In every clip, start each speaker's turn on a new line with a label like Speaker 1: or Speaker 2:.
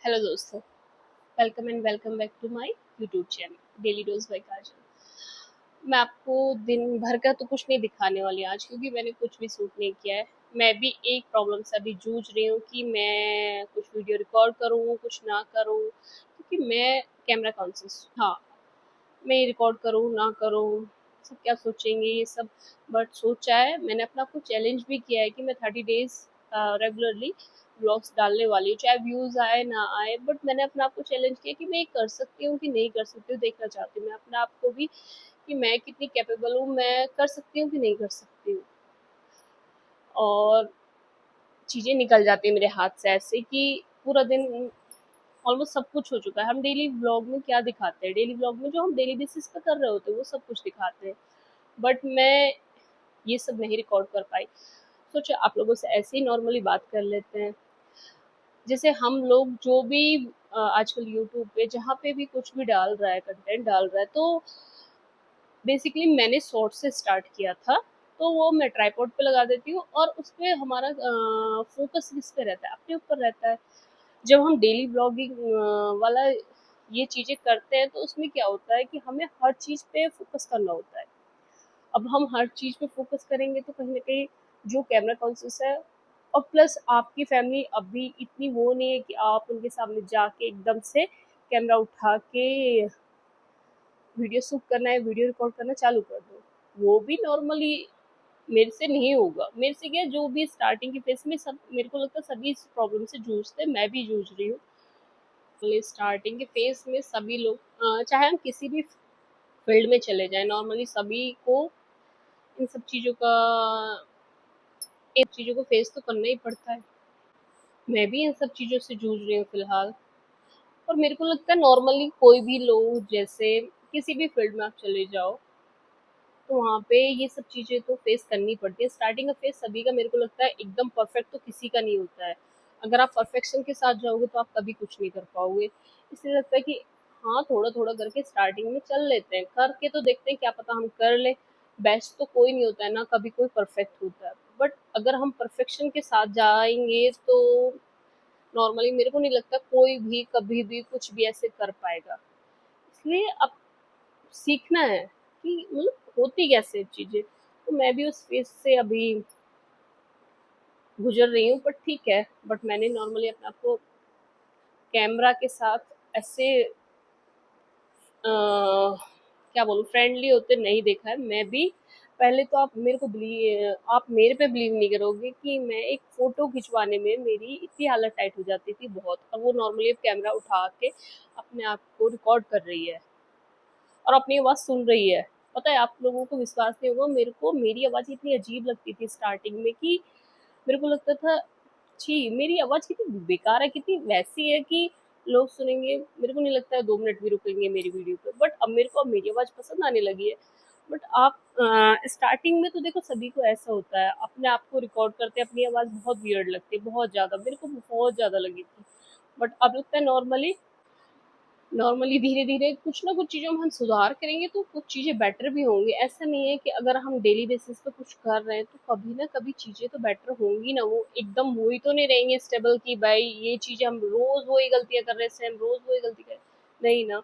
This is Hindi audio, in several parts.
Speaker 1: हेलो दोस्तों, welcome and welcome back to my YouTube channel daily dose by Kajal. मैं आपको दिन भर का तो कुछ नहीं दिखाने वाली आज, क्योंकि मैंने कुछ भी शूट नहीं किया है। मैं भी एक प्रॉब्लम से अभी जूझ रही हूँ कि मैं कुछ वीडियो रिकॉर्ड करूँ कुछ ना करूँ, क्योंकि मैं कैमरा कॉन्शियस, हाँ, मैं रिकॉर्ड करूँ ना करूँ, सब क्या सोचेंगे ये सब। बट सोचा है, मैंने अपना आपको चैलेंज भी किया है कि मैं 30 डेज रेगुलरली ब्लॉग्स डालने वाली हूँ, चाहे व्यूज़ आए ना आए। बट मैंने अपना आपको चैलेंज किया कि मैं ये कर सकती हूँ कि नहीं कर सकती हूँ, देखना चाहती हूँ मैं अपने आप को भी कि मैं कितनी कैपेबल हूँ, मैं कर सकती हूँ कि नहीं कर सकती हूँ। और चीज़ें निकल जाती है मेरे हाथ से ऐसे कि पूरा दिन ऑलमोस्ट सब कुछ हो चुका है। हम डेली व्लॉग में क्या दिखाते हैं, डेली व्लॉग में जो हम डेली बेसिस पे कर रहे होते हैं वो सब कुछ दिखाते हैं। बट मैं ये सब नहीं रिकॉर्ड कर पाई। सोचा आप लोगों से ऐसे ही नॉर्मली बात कर लेते हैं। जैसे हम लोग जो भी आजकल यूट्यूब पे जहाँ पे भी कुछ भी डाल रहा है, कंटेंट डाल रहा है, तो बेसिकली मैंने शॉर्ट से स्टार्ट किया था। तो वो मैं ट्राइपॉड पे लगा देती हूँ और उस पे हमारा फोकस किस पे रहता है, अपने ऊपर रहता है। जब हम डेली ब्लॉगिंग वाला ये चीज़ें करते हैं तो उसमें क्या होता है कि हमें हर चीज़ पे फोकस करना होता है। अब हम हर चीज़ पे फोकस करेंगे तो कहीं न कहीं जो कैमरा कॉन्शियस है, और प्लस आपकी फैमिली अभी इतनी वो नहीं है कि आप उनके सामने जाके एकदम से कैमरा उठा के वीडियो शूट करना है, वीडियो रिकॉर्ड करना चालू कर दो। वो भी नॉर्मली मेरे से नहीं होगा। मेरे से क्या, जो भी स्टार्टिंग के फेज़ में सब, मेरे को लगता है सभी इस प्रॉब्लम से जूझते हैं, मैं भी जूझ रही हूँ। स्टार्टिंग के फेज़ में सभी लोग चाहे हम किसी भी फील्ड में चले जाएँ, नॉर्मली सभी को इन सब चीज़ों का इन चीज़ों को फेस तो करना ही पड़ता है। मैं भी इन सब चीज़ों से जूझ रही हूँ फिलहाल। और मेरे को लगता है नॉर्मली कोई भी लोग, जैसे किसी भी फील्ड में आप चले जाओ, तो वहाँ पे ये सब चीज़ें तो फेस करनी पड़ती है। स्टार्टिंग का फेस सभी का, मेरे को लगता है एकदम परफेक्ट तो किसी का नहीं होता है। अगर आप परफेक्शन के साथ जाओगे तो आप कभी कुछ नहीं कर पाओगे। इसलिए लगता है कि हाँ, थोड़ा थोड़ा करके स्टार्टिंग में चल लेते हैं, करके तो देखते हैं, क्या पता हम कर लें। बेस्ट तो कोई नहीं होता है ना, कभी कोई परफेक्ट होता है। बट अगर हम परफेक्शन के साथ जाएंगे तो नॉर्मली मेरे को नहीं लगता कोई भी कभी भी कुछ भी ऐसे कर पाएगा। इसलिए अब सीखना है कि मतलब होती कैसे चीज़ें। तो मैं भी उस फेज़ से अभी गुज़र रही हूँ, बट ठीक है। बट मैंने नॉर्मली अपने आप को कैमरा के साथ ऐसे क्या बोलूँ, फ्रेंडली होते नहीं देखा है। मैं भी पहले तो आप मेरे पे बिलीव नहीं करोगे कि मैं एक फ़ोटो खिंचवाने में मेरी इतनी हालत टाइट हो जाती थी बहुत। और वो नॉर्मली अब कैमरा उठा के अपने आप को रिकॉर्ड कर रही है और अपनी आवाज़ सुन रही है। पता है, आप लोगों को विश्वास नहीं होगा, मेरे को मेरी आवाज़ इतनी अजीब लगती थी स्टार्टिंग में कि मेरे को लगता था, छी! मेरी आवाज़ कितनी बेकार है, कितनी वैसी है कि लोग सुनेंगे, मेरे को नहीं लगता है 2 मिनट भी रुकेंगे मेरी वीडियो पे। बट अब मेरे को अब मेरी आवाज़ पसंद आने लगी है। बट आप स्टार्टिंग में तो देखो सभी को ऐसा होता है, अपने आप को रिकॉर्ड करते अपनी आवाज़ बहुत वियर्ड लगती है, बहुत ज़्यादा, मेरे को बहुत ज़्यादा लगी थी। बट अब लगता है नॉर्मली नॉर्मली धीरे-धीरे कुछ ना कुछ चीज़ों में हम सुधार करेंगे तो कुछ चीज़ें बेटर भी होंगी। ऐसा नहीं है कि अगर हम डेली बेसिस पे कुछ कर रहे हैं तो कभी ना कभी चीज़ें तो बेटर होंगी ना, वो एकदम वो ही तो नहीं रहेंगे स्टेबल कि भाई ये चीज़ें हम रोज़ वही गलतियाँ कर रहे हैं, सेम रोज़ वही गलती कर, नहीं ना।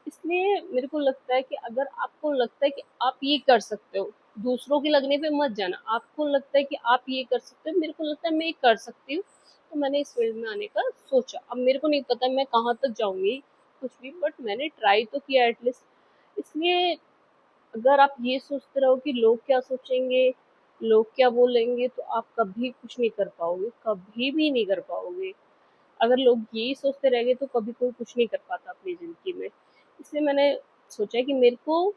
Speaker 1: इसलिए मेरे को लगता है कि अगर आपको लगता है कि आप ये कर सकते हो, दूसरों के लगने पे मत जाना। आपको लगता है कि आप ये कर सकते हो, मेरे को लगता है मैं ये कर सकती हूँ, तो मैंने इस फील्ड में आने का सोचा। अब मेरे को नहीं पता मैं कहाँ तक जाऊँगी कुछ भी, बट मैंने ट्राई तो किया एटलीस्ट। इसलिए अगर आप ये सोचते रहो कि लोग क्या सोचेंगे, लोग क्या बोलेंगे, तो आप कभी कुछ नहीं कर पाओगे, कभी भी नहीं कर पाओगे। अगर लोग यही सोचते रह गए तो कभी कोई कुछ नहीं कर पाता अपनी ज़िंदगी में। इसलिए मैंने सोचा कि मेरे को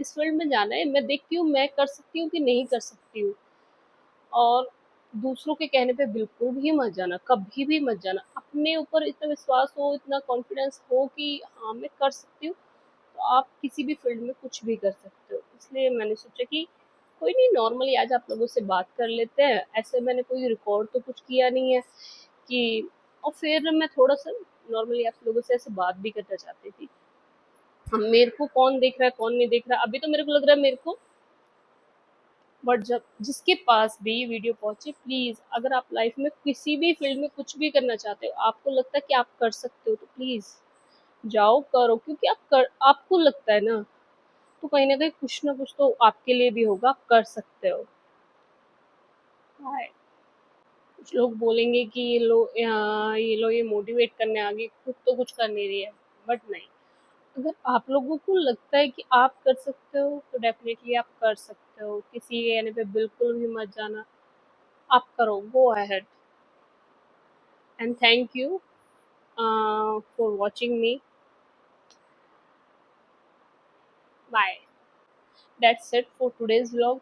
Speaker 1: इस फील्ड में जाना है, मैं देखती हूँ मैं कर सकती हूँ कि नहीं कर सकती हूँ। और दूसरों के कहने पे बिल्कुल भी मत जाना, कभी भी मत जाना। अपने ऊपर इतना विश्वास हो, इतना कॉन्फिडेंस हो कि हाँ, मैं कर सकती हूँ, तो आप किसी भी फील्ड में कुछ भी कर सकते हो। इसलिए मैंने सोचा कि कोई नहीं, नॉर्मली आज आप लोगों से बात कर लेते हैं। ऐसे मैंने कोई रिकॉर्ड तो कुछ किया नहीं है कि, और फिर मैं थोड़ा-सा नॉर्मली आप लोगों से ऐसे बात भी करना चाहती थी। अब मेरे को कौन देख रहा है, कौन नहीं देख रहा है, अभी तो मेरे को लग रहा है मेरे को बट जब जिसके पास भी वीडियो पहुंचे, प्लीज अगर आप लाइफ में किसी भी फील्ड में कुछ भी करना चाहते हो, आपको लगता है कि आप कर सकते हो, तो प्लीज जाओ करो, क्योंकि आपको लगता है ना, तो कहीं ना कुछ ना कुछ तो आपके लिए भी होगा, आप कर सकते हो। Bye. कुछ लोग बोलेंगे कि ये मोटिवेट करने आ गई, खुद तो कुछ कर नहीं रही है, बट नहीं, अगर आप लोगों को लगता है कि आप कर सकते हो, तो डेफिनेटली आप कर सकते हो, किसी के कहने पे बिल्कुल भी मत जाना, आप करो, go ahead. And thank you for watching me. Bye. That's it for today's vlog,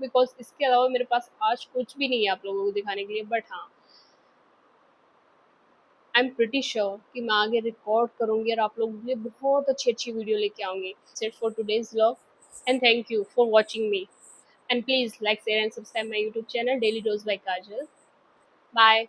Speaker 1: because इसके अलावा मेरे पास आज कुछ भी नहीं है आप लोगों को दिखाने के लिए, बट हाँ, आई एम प्रिटी श्योर कि मैं आगे रिकॉर्ड करूंगी और आप लोगों के लिए बहुत अच्छी अच्छी वीडियो लेके आऊंगी। Set for today's vlog, and thank you for watching me, and please like share and subscribe my YouTube channel daily dose by Kajal. Bye.